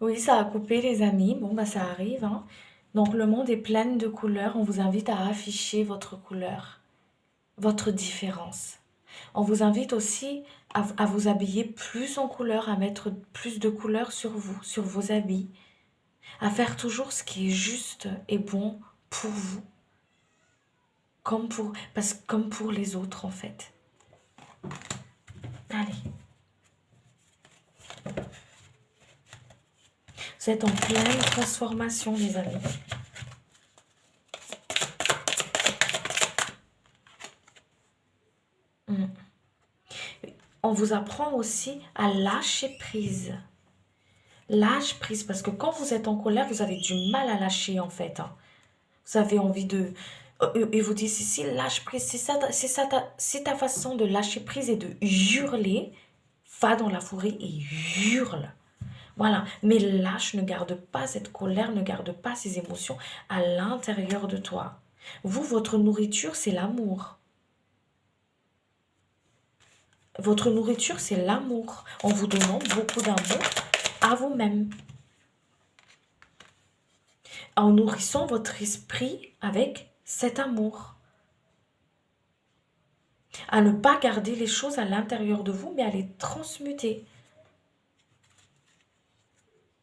Oui, ça a coupé les amis. Bon, bah ça arrive, hein. Donc le monde est plein de couleurs. On vous invite à afficher votre couleur, votre différence. On vous invite aussi à vous habiller plus en couleur, à mettre plus de couleurs sur vous, sur vos habits, à faire toujours ce qui est juste et bon pour vous, comme pour les autres en fait. Allez, vous êtes en pleine transformation, les amis. Mm. On vous apprend aussi à lâcher prise. Lâche prise, parce que quand vous êtes en colère, vous avez du mal à lâcher en fait, hein. Vous avez envie de... Et vous dites, si lâche prise, c'est ta façon de lâcher prise et de hurler, va dans la forêt et hurle. Voilà, mais lâche, ne garde pas cette colère, ne garde pas ces émotions à l'intérieur de toi. Vous, votre nourriture, c'est l'amour. Votre nourriture, c'est l'amour. En vous donnant beaucoup d'amour à vous-même. En nourrissant votre esprit avec cet amour. À ne pas garder les choses à l'intérieur de vous, mais à les transmuter.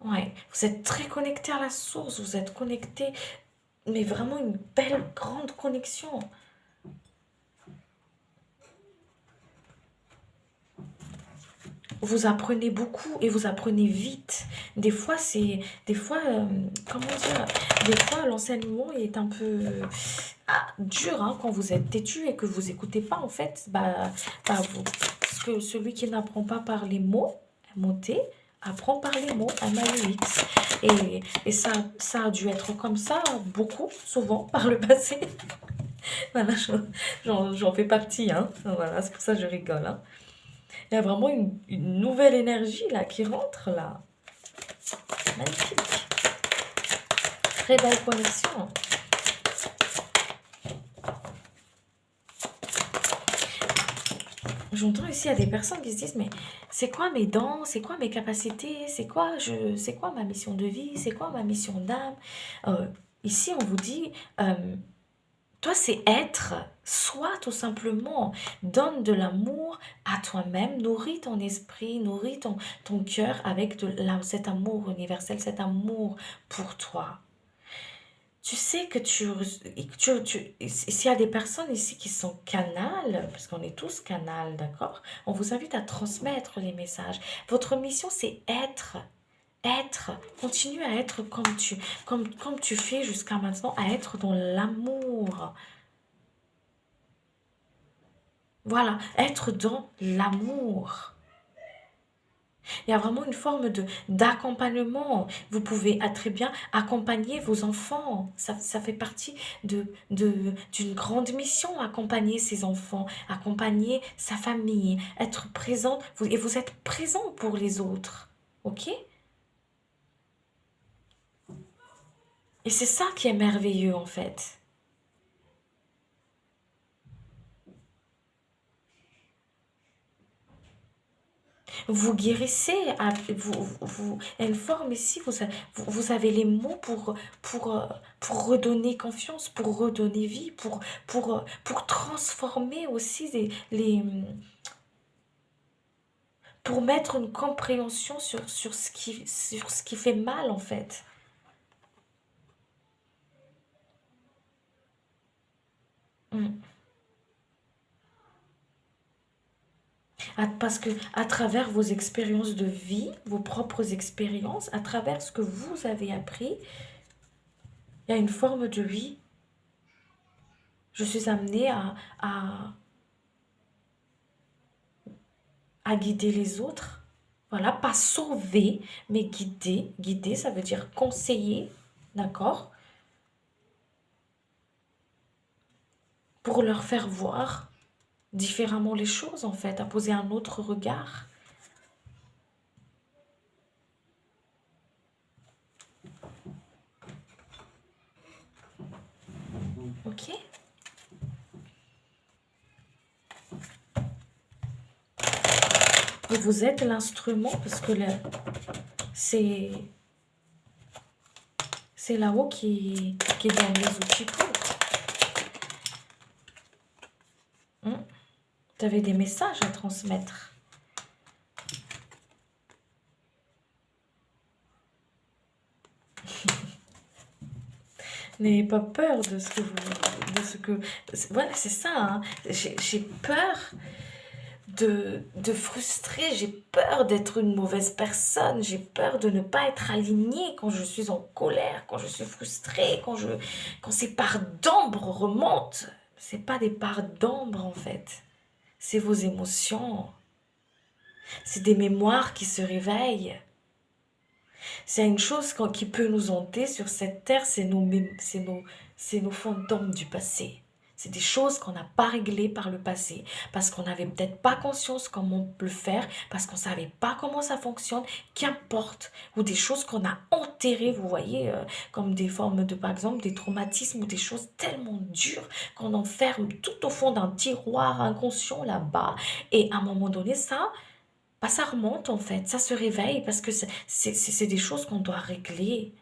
Ouais, vous êtes très connecté à la source, vous êtes connecté, mais vraiment une belle, grande connexion. Vous apprenez beaucoup et vous apprenez vite. Des fois, comment dire, des fois, l'enseignement est un peu dur hein, quand vous êtes têtu et que vous écoutez pas, en fait, parce que celui qui n'apprend pas par les mots, M-O-T, apprend par les mots, M-A-U-X. Et ça a dû être comme ça beaucoup, souvent, par le passé. Voilà, j'en fais partie, hein. Voilà, c'est pour ça que je rigole, hein. Il y a vraiment une nouvelle énergie là qui rentre là. Magnifique. Très belle connexion. J'entends ici, il y a des personnes qui se disent, mais c'est quoi mes dons? C'est quoi mes capacités? C'est quoi ma mission de vie? C'est quoi ma mission d'âme? Euh, Ici, on vous dit, toi, c'est être. Sois tout simplement. Donne de l'amour à toi-même. Nourris ton esprit, nourris ton cœur avec cet amour universel, cet amour pour toi. Tu sais que s'il y a des personnes ici qui sont canal, parce qu'on est tous canal, d'accord? On vous invite à transmettre les messages. Votre mission, c'est être. Être. Continue à être comme tu fais jusqu'à maintenant, à être dans l'amour. Voilà, être dans l'amour. Il y a vraiment une forme d'accompagnement. Vous pouvez très bien accompagner vos enfants. Ça fait partie d'une grande mission, accompagner ses enfants, accompagner sa famille, être présent. Et vous êtes présent pour les autres. OK? Et c'est ça qui est merveilleux en fait. Vous guérissez, il y a une forme ici, vous avez les mots pour redonner confiance, pour redonner vie, pour transformer aussi pour mettre une compréhension sur ce qui fait mal en fait. Mm. Parce que à travers vos expériences de vie, vos propres expériences, à travers ce que vous avez appris, il y a une forme de vie. Je suis amenée à guider les autres. Voilà, pas sauver, mais guider. Guider, ça veut dire conseiller, d'accord? Pour leur faire voir différemment les choses, en fait, à poser un autre regard. Ok? Et vous êtes l'instrument parce que c'est C'est là-haut qui donne les outils pour. Tu avais des messages à transmettre. N'ayez pas peur de ce que vous... De ce que... Voilà, c'est ça. Hein. J'ai peur de frustrer. J'ai peur d'être une mauvaise personne. J'ai peur de ne pas être alignée quand je suis en colère, quand je suis frustrée, quand ces parts d'ombre remontent. C'est pas des parts d'ombre, en fait. C'est vos émotions. C'est des mémoires qui se réveillent. C'est une chose qui peut nous hanter sur cette terre, c'est nos fantômes du passé. C'est des choses qu'on n'a pas réglées par le passé, parce qu'on n'avait peut-être pas conscience comment le faire, parce qu'on ne savait pas comment ça fonctionne, qu'importe, ou des choses qu'on a enterrées, vous voyez, comme des formes de, par exemple, des traumatismes ou des choses tellement dures qu'on enferme tout au fond d'un tiroir inconscient là-bas. Et à un moment donné, ça remonte en fait, ça se réveille parce que c'est des choses qu'on doit régler.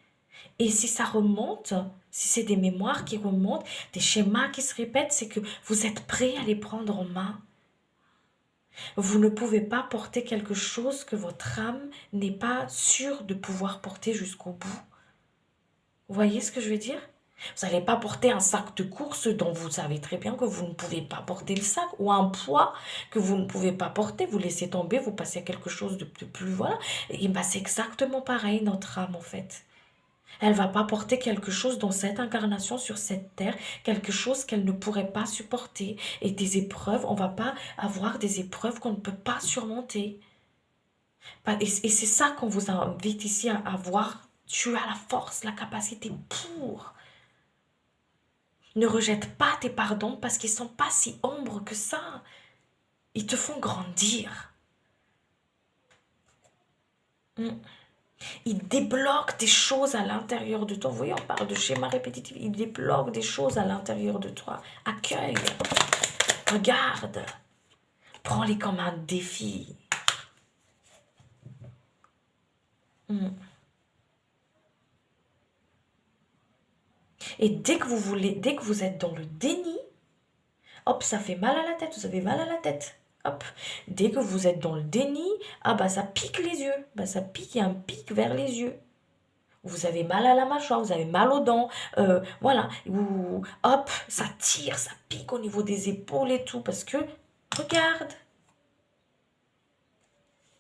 Et si ça remonte, si c'est des mémoires qui remontent, des schémas qui se répètent, c'est que vous êtes prêt à les prendre en main. Vous ne pouvez pas porter quelque chose que votre âme n'est pas sûre de pouvoir porter jusqu'au bout. Vous voyez ce que je veux dire? Vous n'allez pas porter un sac de course dont vous savez très bien que vous ne pouvez pas porter le sac, ou un poids que vous ne pouvez pas porter, vous laissez tomber, vous passez à quelque chose de plus, voilà. Et ben c'est exactement pareil notre âme en fait. Elle va pas porter quelque chose dans cette incarnation sur cette terre, quelque chose qu'elle ne pourrait pas supporter. Et des épreuves, on va pas avoir des épreuves qu'on ne peut pas surmonter. Et c'est ça qu'on vous invite ici à avoir. Tu as la force, la capacité pour. Ne rejette pas tes pardons parce qu'ils ne sont pas si ombres que ça. Ils te font grandir. Ils débloquent des choses à l'intérieur de toi. Vous voyez, on parle de schéma répétitif. Ils débloquent des choses à l'intérieur de toi. Accueille. Regarde. Prends-les comme un défi. Et dès que vous êtes dans le déni, hop, ça fait mal à la tête, vous avez mal à la tête. Hop, dès que vous êtes dans le déni, ah bah ça pique les yeux, bah ça pique, il y a un pic vers les yeux. Vous avez mal à la mâchoire, vous avez mal aux dents, voilà, ou hop, ça tire, ça pique au niveau des épaules et tout, parce que, regarde,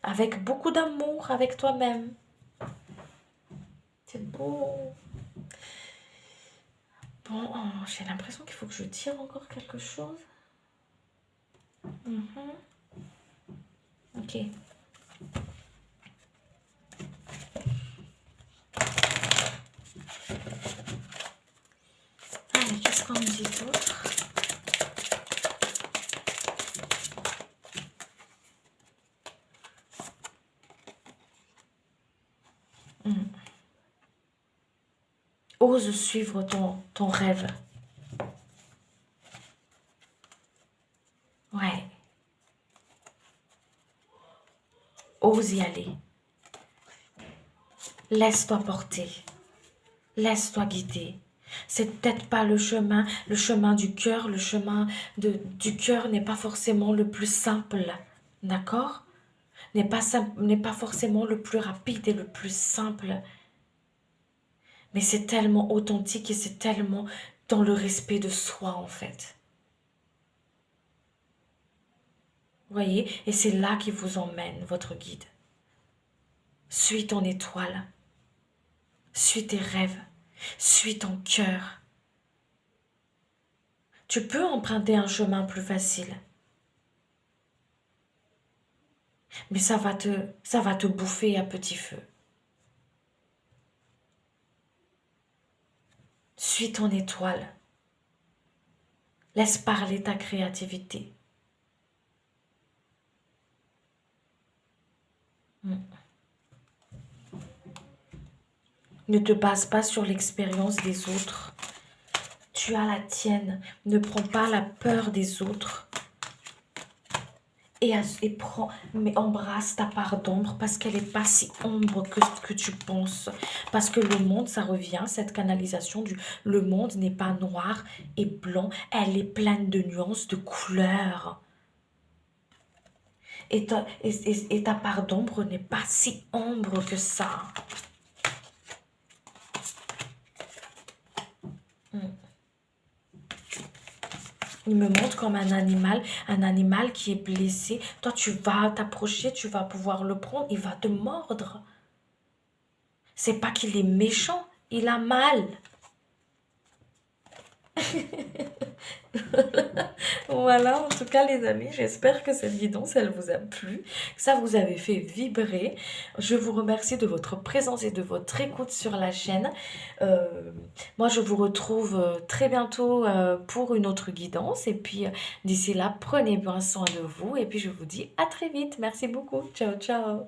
avec beaucoup d'amour avec toi-même. C'est beau. Bon, j'ai l'impression qu'il faut que je tire encore quelque chose. Ok. Allez, qu'est-ce qu'on me dit d'autre? Ose suivre ton rêve. Ouais. Ose y aller. Laisse-toi porter. Laisse-toi guider. C'est peut-être pas le chemin du cœur. Le chemin du cœur n'est pas forcément le plus simple. D'accord? N'est pas forcément le plus rapide et le plus simple. Mais c'est tellement authentique et c'est tellement dans le respect de soi en fait. Vous voyez? Et c'est là qu'il vous emmène, votre guide. Suis ton étoile. Suis tes rêves. Suis ton cœur. Tu peux emprunter un chemin plus facile. Mais ça va te bouffer à petit feu. Suis ton étoile. Laisse parler ta créativité. Ne te base pas sur l'expérience des autres. Tu as la tienne. Ne prends pas la peur des autres et prends, mais embrasse ta part d'ombre parce qu'elle n'est pas si ombre que tu penses. Parce que le monde, ça revient, cette canalisation du le monde n'est pas noir et blanc, elle est pleine de nuances, de couleurs. Et ta part d'ombre n'est pas si ombre que ça. Mm. Il me montre comme un animal qui est blessé. Toi, tu vas t'approcher, tu vas pouvoir le prendre, il va te mordre. C'est pas qu'il est méchant, il a mal. Voilà, en tout cas les amis, j'espère que cette guidance, elle vous a plu, que ça vous avait fait vibrer. Je vous remercie de votre présence et de votre écoute sur la chaîne. Euh, Moi, je vous retrouve très bientôt pour une autre guidance. Et puis, d'ici là, prenez bien soin de vous. Et puis, je vous dis à très vite. Merci beaucoup. Ciao, ciao.